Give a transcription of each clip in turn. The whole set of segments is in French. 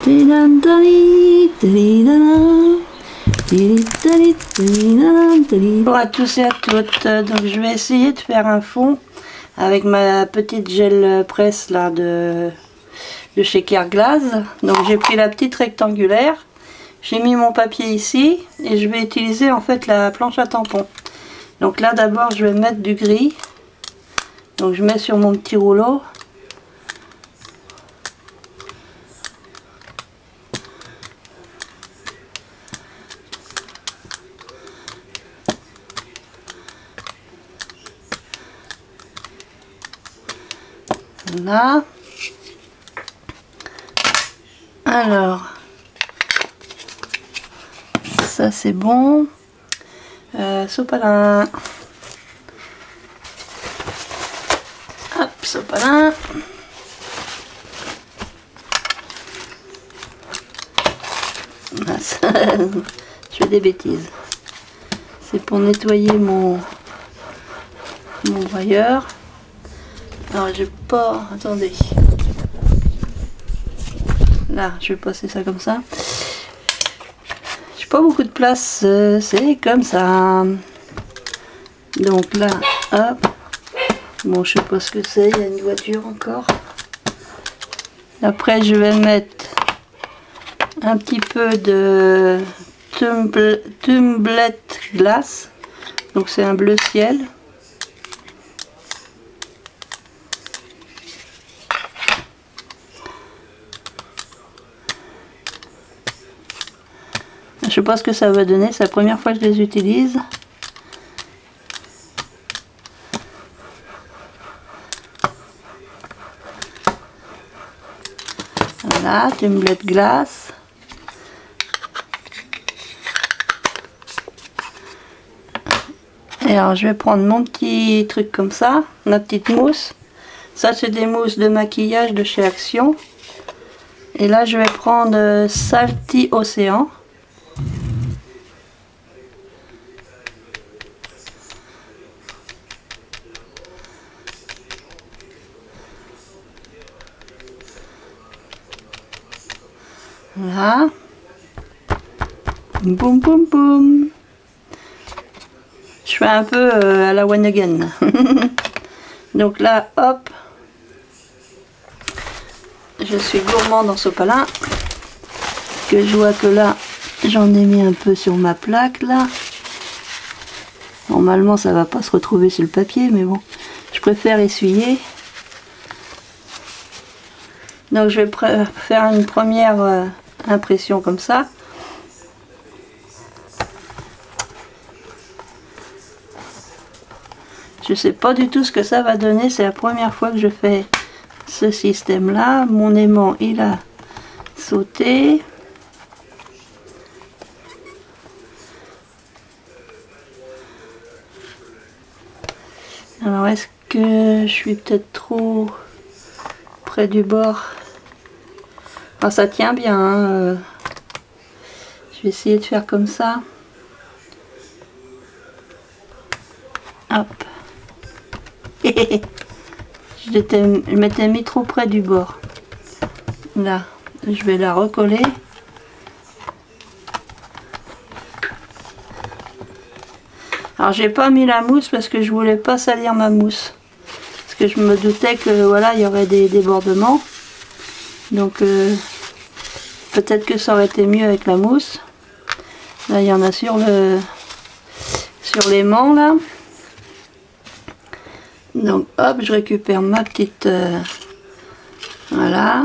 Bonjour à tous et à toutes, donc je vais essayer de faire un fond avec ma petite gel presse là de chez Careglass. Donc j'ai pris la petite rectangulaire, j'ai mis mon papier ici et je vais utiliser en fait la planche à tampon. Donc là d'abord je vais mettre du gris, donc je mets sur mon petit rouleau. Là, alors ça c'est bon. Sopalin, hop, sopalin. Je fais des bêtises. C'est pour nettoyer mon broyeur. Alors j'ai pas, attendez, là je vais passer ça comme ça, j'ai pas beaucoup de place, c'est comme ça. Donc là, hop, bon je sais pas ce que c'est, il y a une voiture encore. Après je vais mettre un petit peu de Tumblet Glass, donc c'est un bleu ciel. Je sais pas ce que ça va donner, c'est la première fois que je les utilise. Voilà, Tumblet Glass. Et alors je vais prendre mon petit truc comme ça, ma petite mousse. Ça c'est des mousses de maquillage de chez Action. Et là je vais prendre Salty Océan. Voilà. Boum boum boum. Je fais un peu à la one again. Donc là, hop. Je suis gourmand dans Sopalin. Que je vois que là, j'en ai mis un peu sur ma plaque là. Normalement, ça va pas se retrouver sur le papier, mais bon, je préfère essuyer. Donc je vais faire une première impression comme ça. Je sais pas du tout ce que ça va donner, c'est la première fois que je fais ce système là. Mon aimant il a sauté. Alors est-ce que je suis peut-être trop près du bord? Alors ça tient bien, hein. Je vais essayer de faire comme ça. Hop. Je m'étais mis trop près du bord. Là, je vais la recoller. Alors j'ai pas mis la mousse parce que je voulais pas salir ma mousse. Parce que je me doutais que voilà, il y aurait des débordements. Donc peut-être que ça aurait été mieux avec la mousse. Là il y en a sur l'aimant là. Donc hop, je récupère ma petite voilà.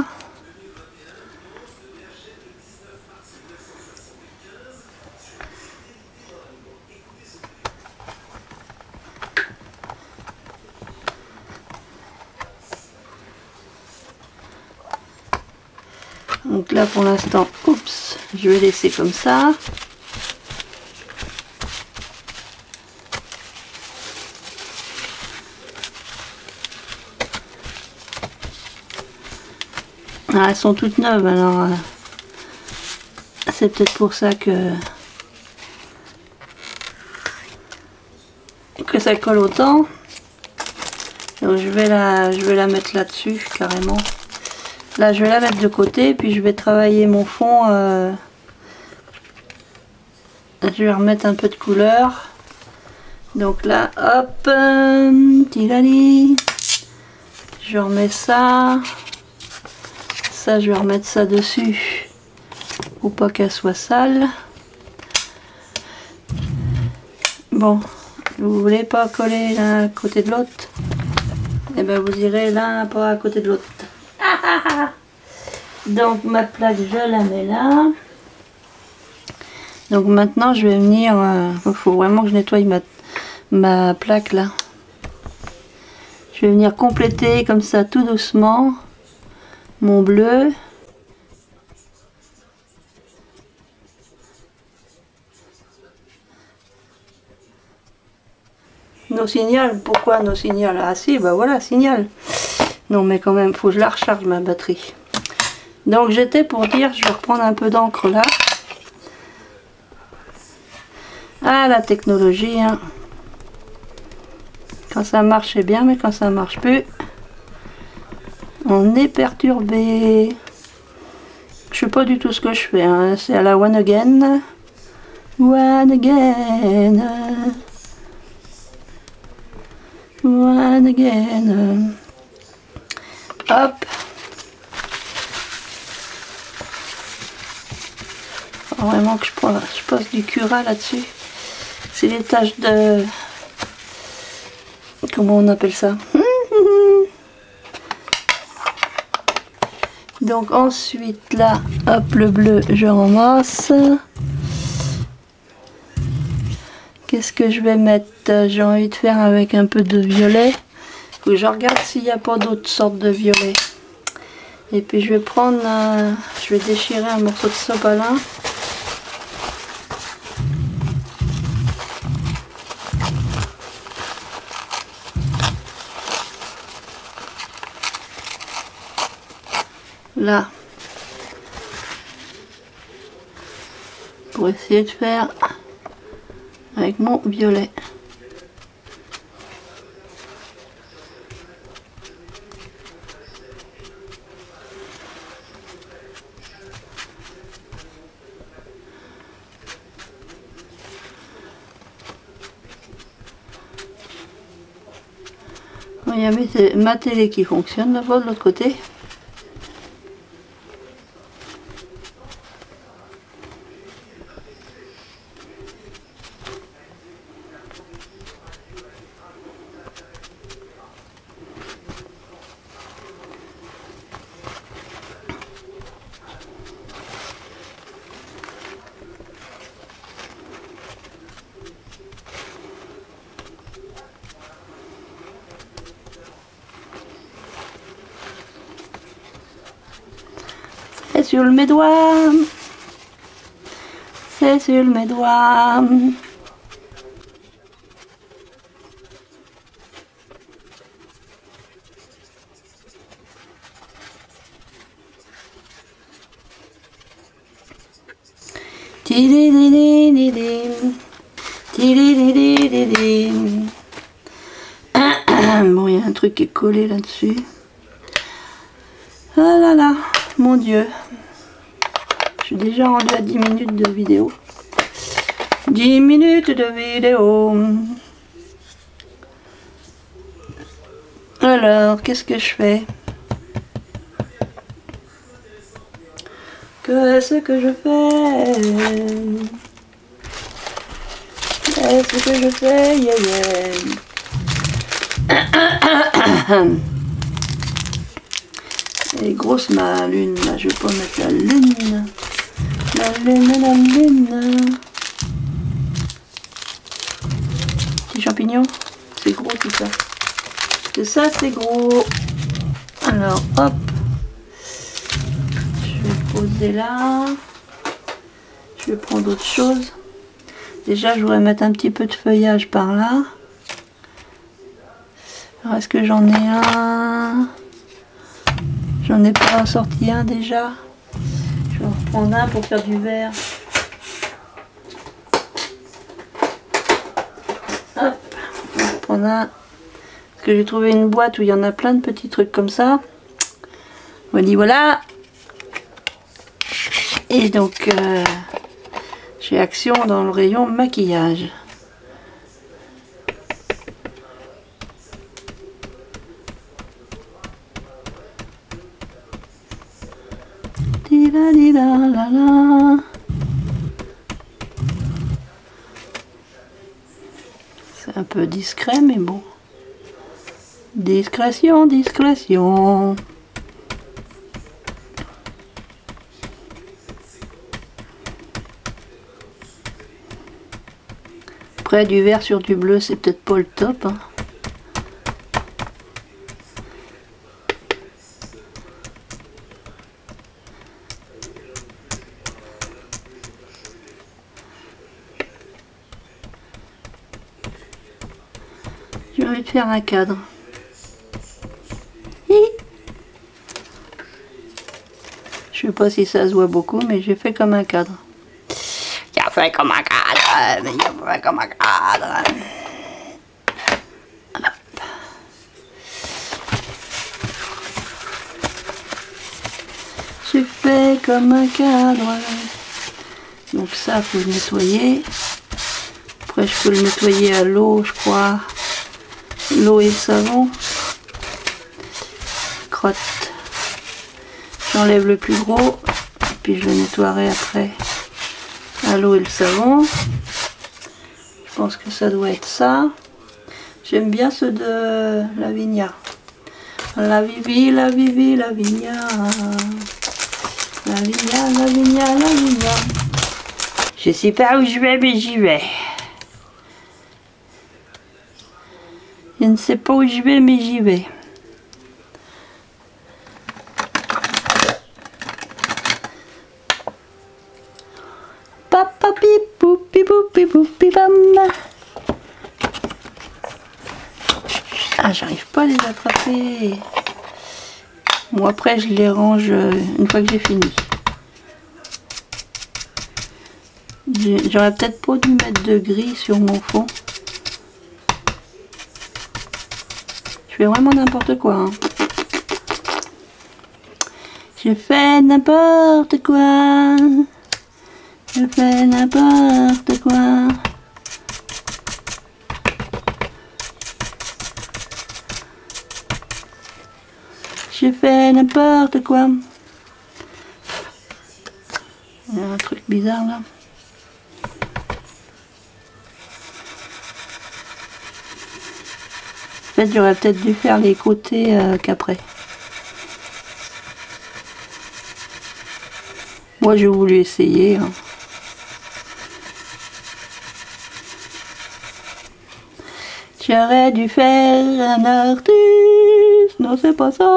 Donc là pour l'instant, oups, je vais laisser comme ça. Ah, elles sont toutes neuves, alors c'est peut-être pour ça que ça colle autant. Donc je vais la mettre là-dessus carrément. Là je vais la mettre de côté, puis je vais travailler mon fond. Je vais remettre un peu de couleur. Donc là, hop, tilali. Je remets ça. Ça, je vais remettre ça dessus. Pour pas qu'elle soit sale. Bon, vous voulez pas coller l'un à côté de l'autre? Et ben vous irez l'un pas à côté de l'autre. Donc ma plaque, je la mets là. Donc maintenant, je vais venir. Il faut vraiment que je nettoie ma plaque là. Je vais venir compléter comme ça tout doucement mon bleu. Nos signal, pourquoi nos signal? Ah si, bah voilà, signal. Non mais quand même, faut que je la recharge ma batterie. Donc j'étais pour dire, je vais reprendre un peu d'encre là. Ah la technologie, hein. Quand ça marche c'est bien, mais quand ça marche plus, on est perturbé. Je sais pas du tout ce que je fais, hein. C'est à la one again. One again. One again. Hop. Faut vraiment que je passe du Cura là-dessus. C'est les taches de... Comment on appelle ça? Donc ensuite là, hop, le bleu, je ramasse. Qu'est-ce que je vais mettre? J'ai envie de faire avec un peu de violet. Faut que je regarde s'il n'y a pas d'autres sortes de violet. Et puis je vais prendre, je vais déchirer un morceau de sopalin. Là. Pour essayer de faire avec mon violet. Il y a ma télé qui fonctionne là-bas de l'autre côté. C'est sur mes doigts. C'est sur mes doigts. Bon, il y a un truc qui est collé là-dessus. Ah là là, mon Dieu. Je suis déjà rendue à 10 minutes de vidéo. 10 minutes de vidéo. Alors, qu'est-ce que je fais? Qu'est-ce que je fais? Qu'est-ce que je fais? Yeah, yeah. Elle est grosse ma lune, là. Je vais pas mettre la lune. La lune, la lune. Petit champignon. C'est gros tout ça. Et ça, c'est gros. Alors, hop. Je vais poser là. Je vais prendre autre chose. Déjà, je voudrais mettre un petit peu de feuillage par là. Alors, est-ce que j'en ai un? J'en ai pas sorti un déjà. Je vais en reprendre un pour faire du vert. Hop, je vais en reprendre un. Parce que j'ai trouvé une boîte où il y en a plein de petits trucs comme ça. Voilà, voilà. Et donc, j'ai action dans le rayon maquillage. C'est un peu discret, mais bon. Discrétion, discrétion. Après, du vert sur du bleu, c'est peut-être pas le top, hein. J'ai envie de faire un cadre. Je sais pas si ça se voit beaucoup, mais j'ai fait comme un cadre. J'ai fait comme un cadre, mais j'ai fait comme un cadre. Hop. J'ai fait comme un cadre. Donc ça, faut le nettoyer. Après, je peux le nettoyer à l'eau, je crois. L'eau et le savon. Crotte. J'enlève le plus gros, et puis je le nettoierai après à l'eau et le savon. Je pense que ça doit être ça. J'aime bien ceux de Lavinia. La Vivi, la Vivi, Lavinia. Lavinia, Lavinia, Lavinia. Je sais pas où je vais, mais j'y vais. Je ne sais pas où je vais, mais j'y vais. Papa pipou pipou pipou pipam. Ah, j'arrive pas à les attraper. Bon, après je les range une fois que j'ai fini. J'aurais peut-être pas dû mettre de gris sur mon fond. Je fais vraiment n'importe quoi, hein. J'ai fait n'importe quoi. Je fais n'importe quoi. J'ai fait n'importe quoi. Il y a un truc bizarre là. En fait, j'aurais peut-être dû faire les côtés qu'après. Moi, j'ai voulu essayer, hein. J'aurais dû faire un artiste, non c'est pas ça.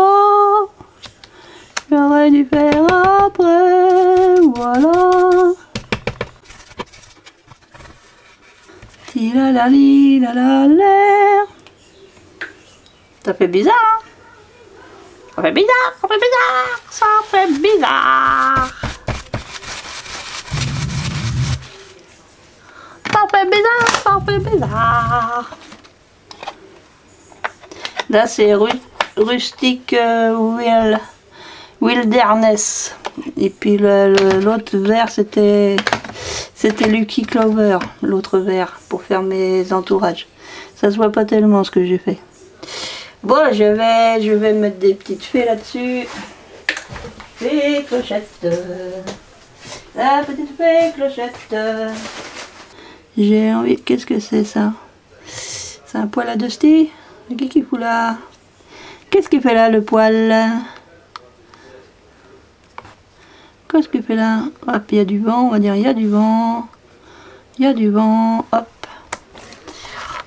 J'aurais dû faire après, voilà. Tilalali, la la la. Ça fait bizarre, hein? Ça fait bizarre, ça fait bizarre, ça fait bizarre. Ça fait bizarre, ça fait bizarre. Là c'est Rustic Wilderness. Et puis l'autre vert c'était Lucky Clover, l'autre vert, pour faire mes entourages. Ça se voit pas tellement ce que j'ai fait. Bon, je vais mettre des petites fées là-dessus. Fée clochette. La petite fée clochette. J'ai envie... Qu'est-ce que c'est ça? C'est un poil à Dusty? Qu'est-ce qu'il fout là? Qu'est-ce qu'il fait là, le poil? Qu'est-ce qu'il fait là? Hop, il y a du vent, on va dire il y a du vent. Il y a du vent, hop.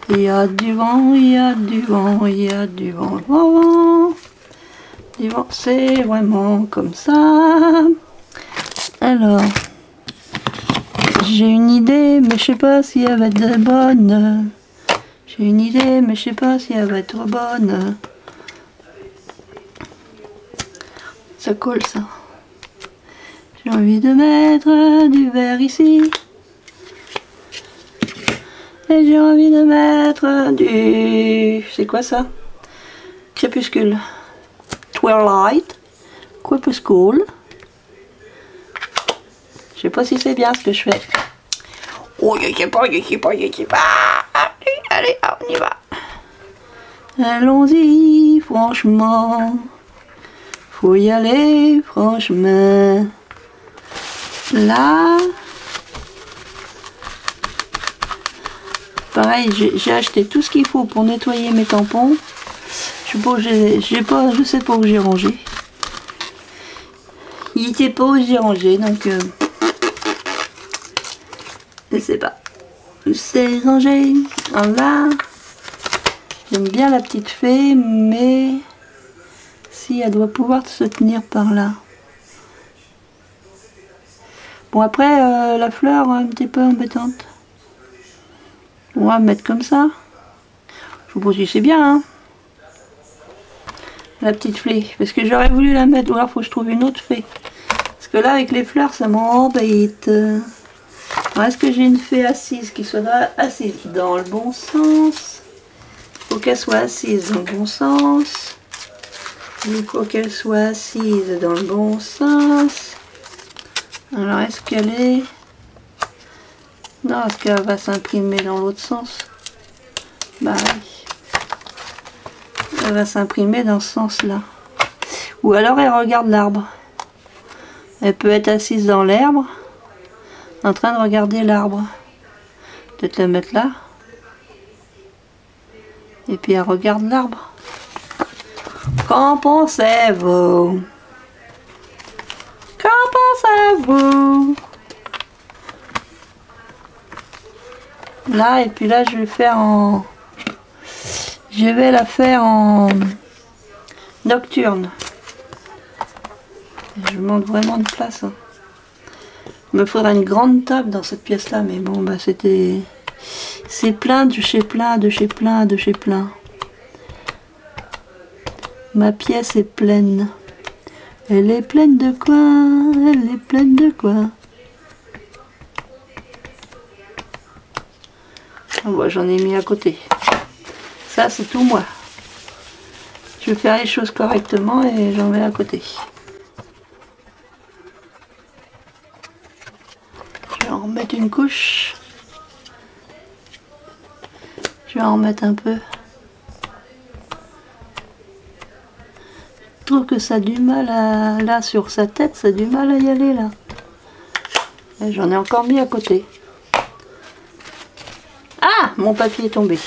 Il y a du vent, il y a du vent, il y a du vent, vent. Du vent, c'est vraiment comme ça. Alors, j'ai une idée, mais je sais pas si elle va être bonne. J'ai une idée, mais je sais pas si elle va être bonne. Ça colle ça. J'ai envie de mettre du vert ici. Et j'ai envie de mettre du... C'est quoi ça? Crépuscule. Twilight. Crépuscule. Je sais pas si c'est bien ce que je fais. Oh, je sais pas. Allez, on y va. Allons-y, franchement. Faut y aller, franchement. Là. Pareil, j'ai acheté tout ce qu'il faut pour nettoyer mes tampons. Je sais pas où j'ai rangé. Il était pas où j'ai rangé, donc je sais pas. C'est rangé. Là. J'aime bien la petite fée, mais si elle doit pouvoir se tenir par là. Bon, après, la fleur un petit peu embêtante. On va mettre comme ça. Je vous pose si c'est bien, hein. La petite fée. Parce que j'aurais voulu la mettre, ou alors faut que je trouve une autre fée. Parce que là, avec les fleurs, ça m'embête. Est-ce que j'ai une fée assise qui soit assise dans le bon sens? Il faut qu'elle soit assise dans le bon sens. Il faut qu'elle soit assise dans le bon sens. Alors, est-ce qu'elle est... Non, est-ce qu'elle va s'imprimer dans l'autre sens? Bah oui. Elle va s'imprimer dans ce sens-là. Ou alors elle regarde l'arbre. Elle peut être assise dans l'herbe, en train de regarder l'arbre. Peut-être la mettre là. Et puis elle regarde l'arbre. Qu'en pensez-vous? Qu'en pensez-vous? Là, et puis là, je vais faire en... Je vais la faire en nocturne. Je manque vraiment de place. Hein. Il me faudrait une grande table dans cette pièce-là, mais bon, bah c'était... C'est plein de chez plein, de chez plein, de chez plein. Ma pièce est pleine. Elle est pleine de quoi? Elle est pleine de quoi? Oh, bah, j'en ai mis à côté. Ça, c'est tout moi. Je vais faire les choses correctement et j'en mets à côté. Je vais en remettre une couche. Je vais en remettre un peu. Je trouve que ça a du mal à... Là, sur sa tête, ça a du mal à y aller, là. J'en ai encore mis à côté. Ah, mon papier est tombé.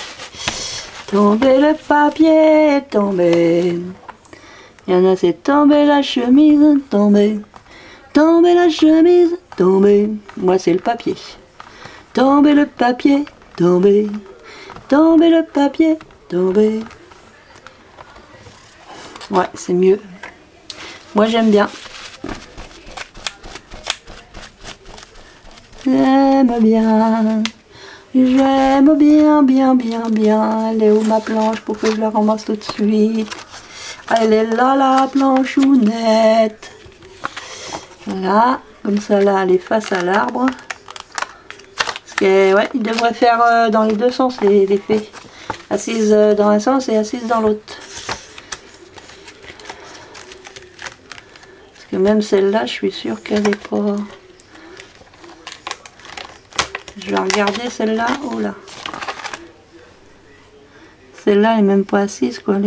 Tombé le papier est tombé. Il y en a, c'est tombé la chemise, tombé. Tombé la chemise, tombé. Moi, c'est le papier. Tombé le papier, tombé. Tombé le papier, tombé. Ouais, c'est mieux. Moi, j'aime bien. J'aime bien. J'aime bien, bien, bien, bien. Elle est où ma planche pour que je la ramasse tout de suite? Elle est là, la planchounette. Voilà, comme ça là, elle est face à l'arbre. Parce que, ouais, il devrait faire dans les deux sens les fées. Assise dans un sens et assise dans l'autre. Parce que même celle-là, je suis sûre qu'elle est pas... Je vais regarder celle-là. Oh là. Celle-là, elle est même pas assise, quoi.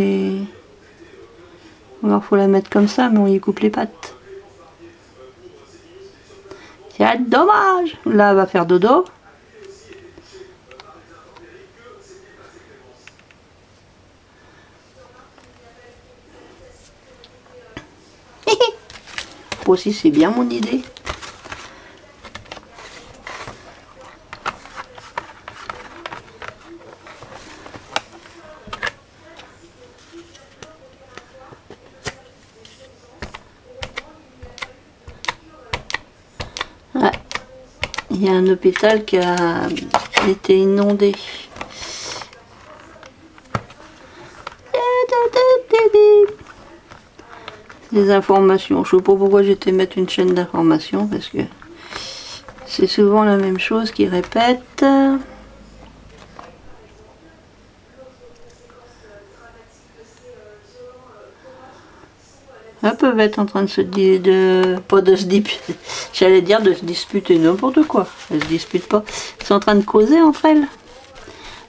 Alors, faut la mettre comme ça, mais on y coupe les pattes. C'est dommage. Là, elle va faire dodo. Aussi, c'est bien mon idée. Ouais. Il y a un hôpital qui a été inondé. Des informations. Je sais pas pourquoi j'étais mettre une chaîne d'informations parce que c'est souvent la même chose qui répète. Elles peuvent être en train de se pas de se disputer, j'allais dire de se disputer, n'importe quoi. Elles se disputent pas. Elles sont en train de causer entre elles.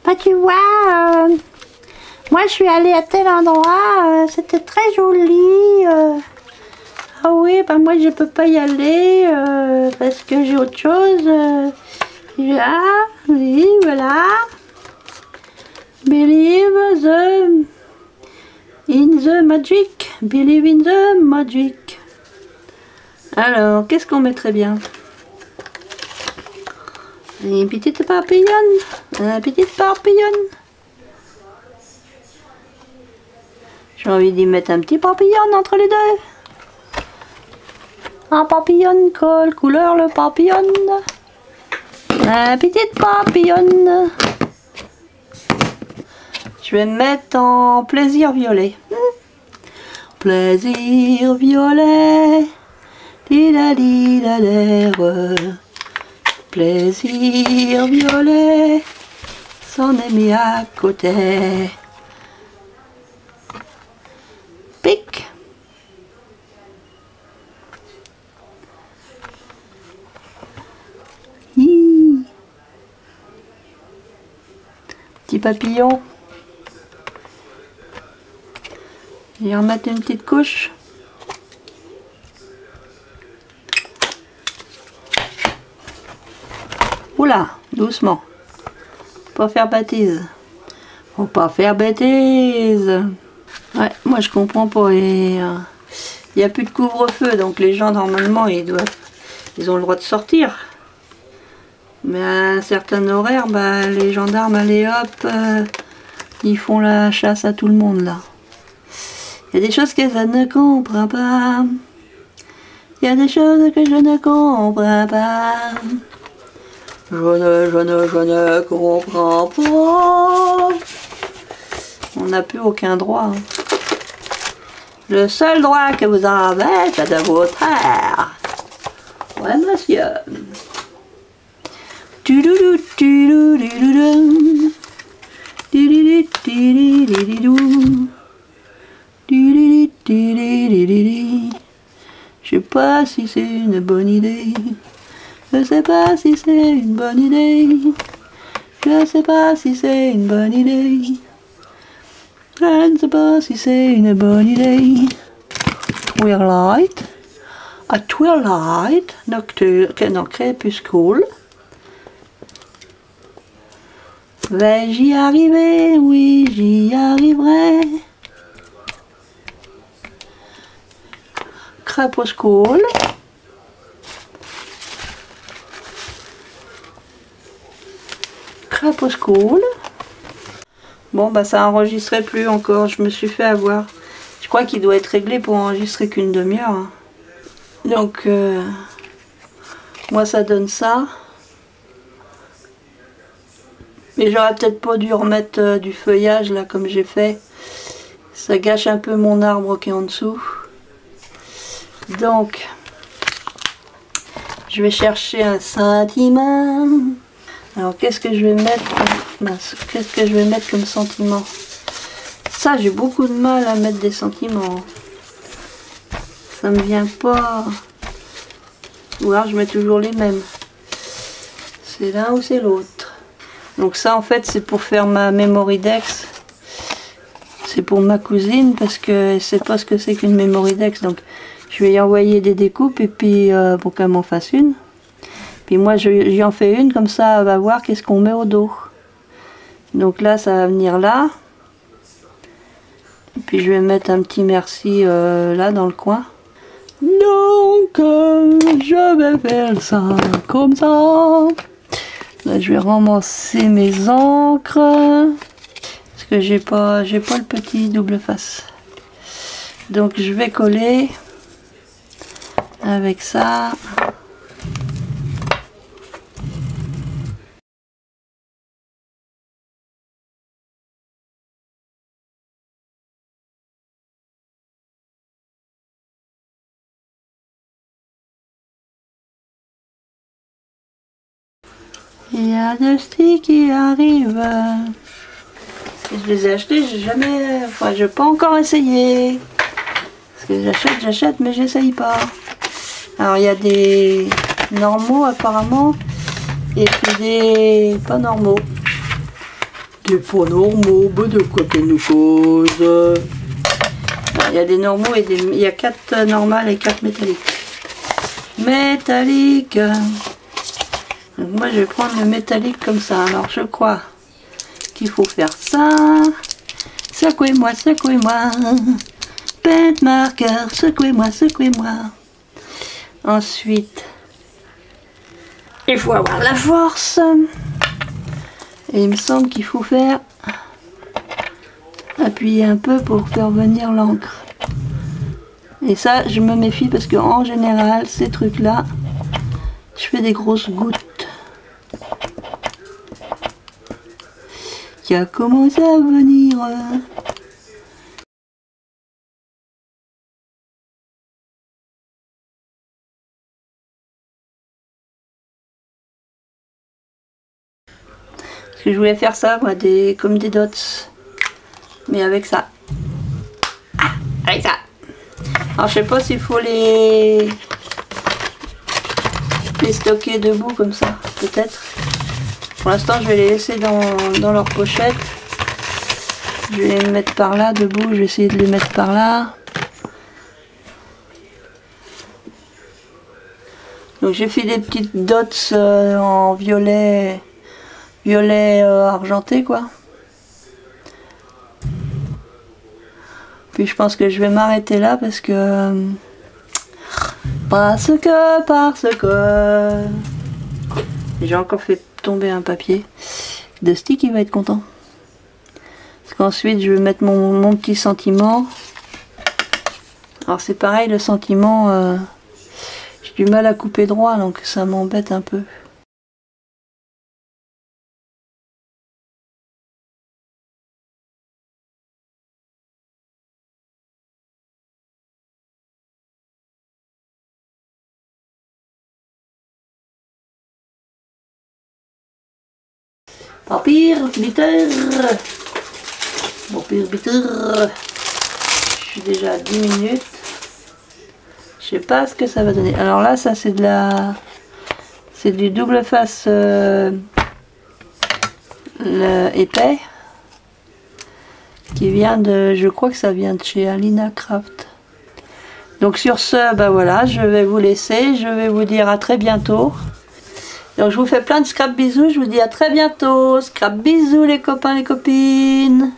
Bah tu vois, moi je suis allée à tel endroit, c'était très joli. Ah oui, bah moi je peux pas y aller parce que j'ai autre chose. Ah oui, voilà. Believe in the magic. Believe in the magic. Alors, qu'est-ce qu'on mettrait bien? Une petite papillonne. Une petite papillonne. J'ai envie d'y mettre un petit papillon entre les deux. Un papillon colle couleur le papillon. Un petite papillonne. Je vais me mettre en plaisir violet. Plaisir violet. Lila lila l'air. Plaisir violet. S'en est mis à côté. Pic. Petit papillon. Je vais en mettre une petite couche. Oula, doucement. Pas faire bêtise. Faut pas faire bêtise. Ouais, moi je comprends pas. Il n'y a plus de couvre-feu, donc les gens normalement ils ont le droit de sortir. Mais à un certain horaire, bah, les gendarmes, allez hop, ils font la chasse à tout le monde là. Il y a des choses que je ne comprends pas. Il y a des choses que je ne comprends pas. Je ne comprends pas. On n'a plus aucun droit. Hein. Le seul droit que vous avez, c'est de vous taire. Ouais, monsieur. Je sais pas si c'est une bonne idée. Je sais pas si c'est une bonne idée. Je sais pas si c'est une bonne idée. Je ne sais pas si c'est une bonne idée. Twilight. A twilight nocturne, crépuscule. Vais-je y arriver? Oui, j'y arriverai. Crépuscule. Crépuscule. Bon, bah ça enregistrait plus encore, je me suis fait avoir. Je crois qu'il doit être réglé pour enregistrer qu'une demi-heure. Hein. Donc, moi ça donne ça. Mais j'aurais peut-être pas dû remettre du feuillage là comme j'ai fait. Ça gâche un peu mon arbre qui est en dessous. Donc, je vais chercher un sentiment. Alors, qu'est-ce que je vais mettre? Qu'est-ce que je vais mettre comme sentiment? Ça, j'ai beaucoup de mal à mettre des sentiments. Ça me vient pas. Ou alors, je mets toujours les mêmes. C'est l'un ou c'est l'autre. Donc ça, en fait, c'est pour faire ma Mémoridex. C'est pour ma cousine parce que elle sait pas ce que c'est qu'une Mémoridex. Donc, je vais y envoyer des découpes et puis pour qu'elle m'en fasse une. Puis moi, j'y en fais une, comme ça, elle va voir qu'est-ce qu'on met au dos. Donc là, ça va venir là. Et puis je vais mettre un petit merci là, dans le coin. Donc, je vais faire ça, comme ça. Là, je vais ramasser mes encres. Parce que j'ai pas le petit double face. Donc, je vais coller avec ça. Il y a deux sticks qui arrivent. Je les ai achetés, j'ai jamais... Enfin, j'ai pas encore essayé. que j'achète, mais j'essaye pas. Alors il y a des normaux apparemment, et puis des pas normaux. Des pas normaux, bah de quoi qu'elle nous cause? Il y a des normaux et il y a 4 normales et 4 métalliques. Métallique. Donc moi je vais prendre le métallique comme ça. Alors je crois qu'il faut faire ça. Secouez-moi, secouez-moi. Paint marqueur, secouez-moi, secouez-moi. Ensuite, il faut avoir la force. Et il me semble qu'il faut faire appuyer un peu pour faire venir l'encre. Et ça, je me méfie parce que en général, ces trucs-là, je fais des grosses gouttes. Qui a commencé à venir. Parce que je voulais faire ça, moi, comme des dots. Mais avec ça. Ah, avec ça. Alors je sais pas s'il faut les stocker debout comme ça, peut-être. Pour l'instant je vais les laisser dans leur pochette. Je vais les mettre par là debout, je vais essayer de les mettre par là. Donc j'ai fait des petites dots en violet argenté quoi. Puis je pense que je vais m'arrêter là parce que j'ai encore fait tomber un papier. Dusty qui va être content. Parce qu'ensuite je vais mettre mon petit sentiment. Alors c'est pareil, le sentiment, j'ai du mal à couper droit donc ça m'embête un peu. Papier, bitter. Papier, bitter. Je suis déjà à 10 minutes. Je sais pas ce que ça va donner. Alors là, ça c'est c'est du double face épais. Qui vient de, je crois que ça vient de chez Alina Craft. Donc sur ce, bah voilà, je vais vous laisser. Je vais vous dire à très bientôt. Donc je vous fais plein de scrap bisous, je vous dis à très bientôt. Scrap bisous les copains, les copines.